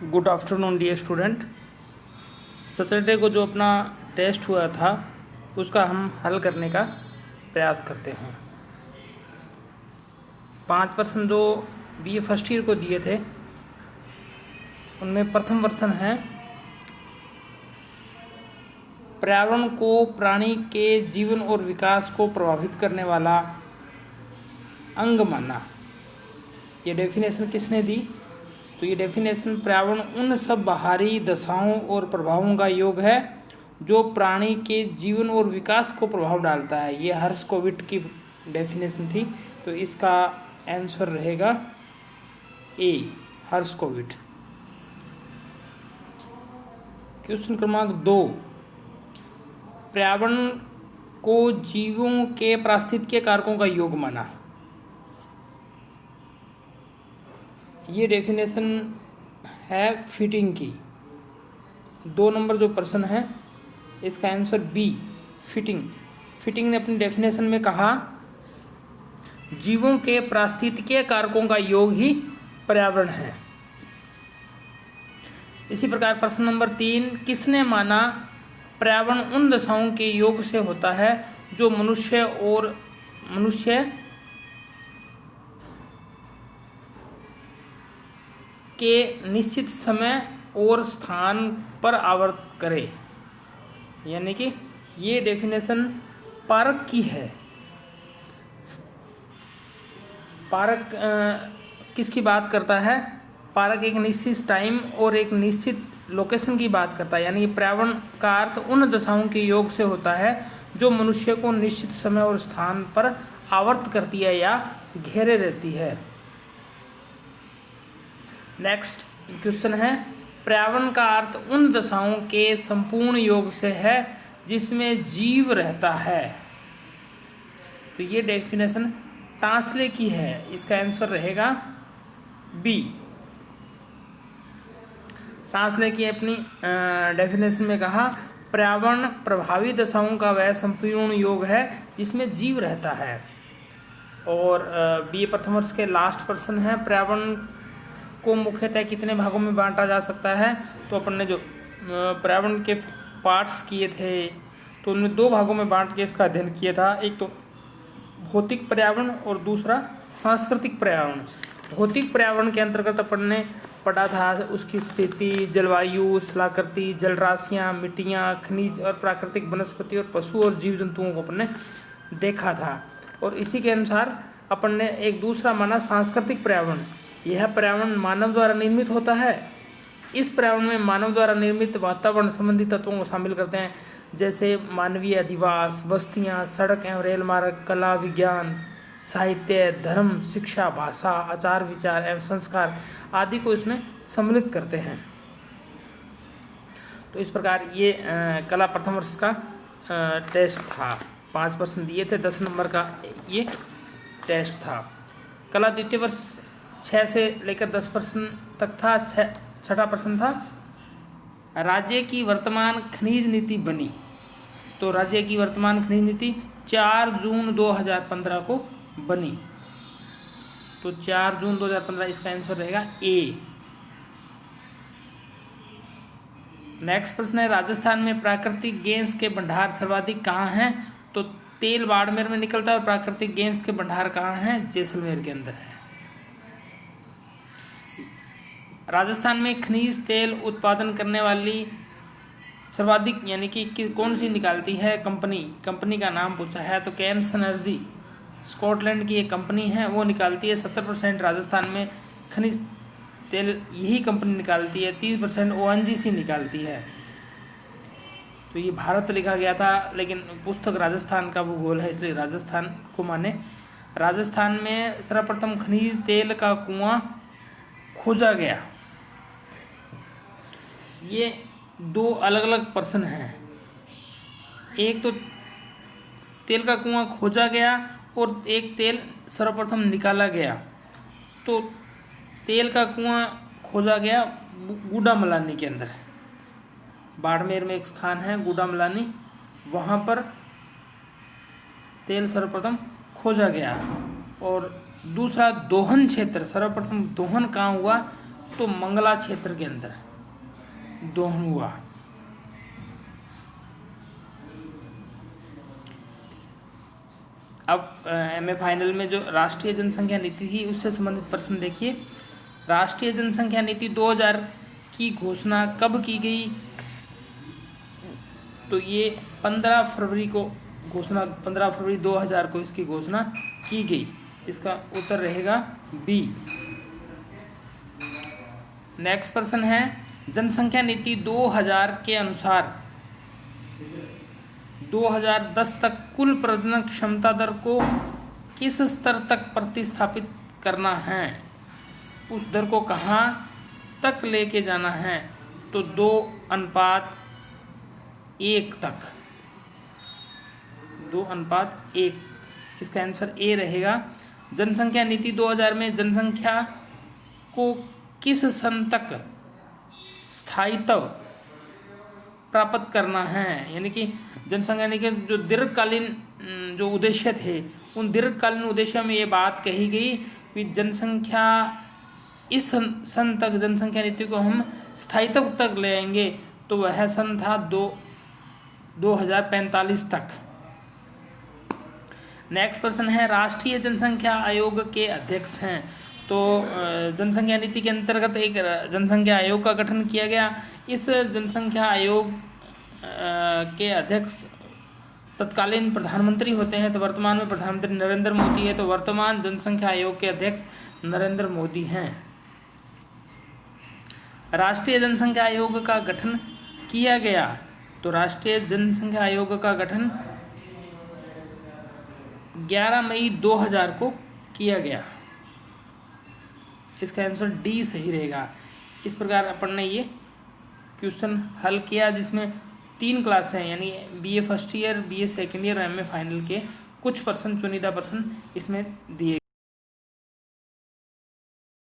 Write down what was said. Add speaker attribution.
Speaker 1: Good afternoon dear student. Saturday को जो अपना टेस्ट हुआ था उसका हम हल करने का प्रयास करते हैं। 5% जो BA फर्स्ट ईयर को दिए थे उनमें प्रथम प्रश्न है, पर्यावरण को प्राणी के जीवन और विकास को प्रभावित करने वाला अंग माना। ये डेफिनेशन किसने दी? तो ये डेफिनेशन, पर्यावरण उन सब बाहरी दशाओं और प्रभावों का योग है जो प्राणी के जीवन और विकास को प्रभाव डालता है। ये हर्शकोविट की डेफिनेशन थी, तो इसका आंसर रहेगा ए, हर्शकोविट। क्वेश्चन क्रमांक 2, पर्यावरण को जीवों के पारिस्थितिकीय कारकों का योग माना। ये डेफिनेशन है फिटिंग की। 2 नंबर जो प्रश्न है इसका आंसर बी, फिटिंग। फिटिंग ने अपनी डेफिनेशन में कहा, जीवों के पारिस्थितिकीय कारकों का योग ही पर्यावरण है। इसी प्रकार प्रश्न नंबर 3, किसने माना पर्यावरण उन दशाओं के योग से होता है जो मनुष्य के निश्चित समय और स्थान पर आवर्त करे। यानी कि ये डेफिनेशन पारक की है। पारक किसकी बात करता है? पारक एक निश्चित टाइम और एक निश्चित लोकेशन की बात करता है। यानी पर्यावरण का अर्थ उन दशाओं के योग से होता है जो मनुष्य को निश्चित समय और स्थान पर आवर्त करती है या घेरे रहती है। नेक्स्ट क्वेश्चन है, पर्यावरण का अर्थ उन दशाओं के संपूर्ण योग से है जिसमें जीव रहता है। तो ये डेफिनेशन टांसले की है, इसका आंसर रहेगा बी। टांसले की अपनी डेफिनेशन में कहा, पर्यावरण प्रभावी दशाओं का वह संपूर्ण योग है जिसमें जीव रहता है। और BA प्रथम वर्ष के लास्ट प्रश्न है, पर्यावरण को मुख्यतः कितने भागों में बांटा जा सकता है? तो अपन ने जो पर्यावरण के पार्ट्स किए थे तो उनमें 2 भागों में बांट के इसका अध्ययन किया था। एक तो भौतिक पर्यावरण और दूसरा सांस्कृतिक पर्यावरण। भौतिक पर्यावरण के अंतर्गत अपन ने पढ़ा था उसकी स्थिति, जलवायु, स्थलाकृति, जलराशियाँ, मिट्टियाँ, खनिज और प्राकृतिक वनस्पति और पशु और जीव जंतुओं को अपन ने देखा था। और इसी के अनुसार अपन ने एक दूसरा माना सांस्कृतिक पर्यावरण। यह पर्यावरण मानव द्वारा निर्मित होता है। इस पर्यावरण में मानव द्वारा निर्मित वातावरण संबंधी तत्वों को शामिल करते हैं, जैसे मानवीय अधिवास, बस्तियां, सड़क एवं रेल मार्ग, कला, विज्ञान, साहित्य, धर्म, शिक्षा, भाषा, आचार विचार एवं संस्कार आदि को इसमें सम्मिलित करते हैं। तो इस प्रकार ये कला प्रथम वर्ष का टेस्ट था। 5% दिए थे, 10 नंबर का ये टेस्ट था। कला द्वितीय वर्ष 6 से लेकर 10% तक था। 6ठा प्रश्न था, राज्य की वर्तमान खनिज नीति बनी। तो राज्य की वर्तमान खनिज नीति 4 जून 2015 को बनी। तो 4 जून 2015 इसका आंसर रहेगा ए। नेक्स्ट प्रश्न है, राजस्थान में प्राकृतिक गैस के भंडार सर्वाधिक कहाँ हैं? तो तेल बाड़मेर में निकलता है और प्राकृतिक गैस के भंडार कहाँ हैं? जैसलमेर के अंदर है। राजस्थान में खनिज तेल उत्पादन करने वाली सर्वाधिक यानी कि कौन सी निकालती है कंपनी का नाम पूछा है। तो कैम्स एनर्जी, स्कॉटलैंड की एक कंपनी है, वो निकालती है 70% राजस्थान में खनिज तेल यही कंपनी निकालती है। 30% ONGC निकालती है। तो ये भारत लिखा गया था, लेकिन पुस्तक राजस्थान का भूगोल है इसलिए राजस्थान को माने। राजस्थान में सर्वप्रथम खनिज तेल का कुआं खोजा गया। ये 2 अलग अलग प्रश्न हैं। एक तो तेल का कुआं खोजा गया और एक तेल सर्वप्रथम निकाला गया। तो तेल का कुआं खोजा गया गुडामलानी के अंदर। बाड़मेर में एक स्थान है गुडामलानी, वहाँ पर तेल सर्वप्रथम खोजा गया। और दूसरा दोहन क्षेत्र, सर्वप्रथम दोहन कहाँ हुआ? तो मंगला क्षेत्र के अंदर दोहनुआ। अब एमए फाइनल में जो राष्ट्रीय जनसंख्या नीति थी उससे संबंधित प्रश्न देखिए। राष्ट्रीय जनसंख्या नीति 2000 की घोषणा कब की गई? तो ये 15 फरवरी 2000 को इसकी घोषणा की गई। इसका उत्तर रहेगा बी। नेक्स्ट प्रश्न है, जनसंख्या नीति 2000 के अनुसार 2010 तक कुल प्रजनन क्षमता दर को किस स्तर तक प्रतिस्थापित करना है? उस दर को कहाँ तक लेके जाना है? तो 2:1 तक, 2:1। इसका आंसर ए रहेगा। जनसंख्या नीति 2000 में जनसंख्या को किस सन तक स्थायित्व प्राप्त करना है, यानी कि जनसंख्या नीति के जो दीर्घकालीन जो उद्देश्य थे उन दीर्घकालीन उद्देश्यों में ये बात कही गई कि जनसंख्या इस सन तक जनसंख्या नीति को हम स्थायित्व तक ले आएंगे, तो वह सन था 2045 तक। नेक्स्ट प्रश्न है, राष्ट्रीय जनसंख्या आयोग के अध्यक्ष हैं। तो जनसंख्या नीति के अंतर्गत एक जनसंख्या आयोग का गठन किया गया। इस जनसंख्या आयोग के अध्यक्ष तत्कालीन प्रधानमंत्री होते हैं। तो वर्तमान में प्रधानमंत्री नरेंद्र मोदी है, तो वर्तमान जनसंख्या आयोग के अध्यक्ष नरेंद्र मोदी हैं। राष्ट्रीय जनसंख्या आयोग का गठन किया गया, तो राष्ट्रीय जनसंख्या आयोग का गठन 11 मई 2000 को किया गया। इसका आंसर डी सही रहेगा। इस प्रकार अपन ने ये क्वेश्चन हल किया, जिसमें 3 क्लास हैं, यानी BA first year, BA second year और एमए फाइनल के कुछ प्रश्न, चुनिंदा प्रश्न इसमें दिए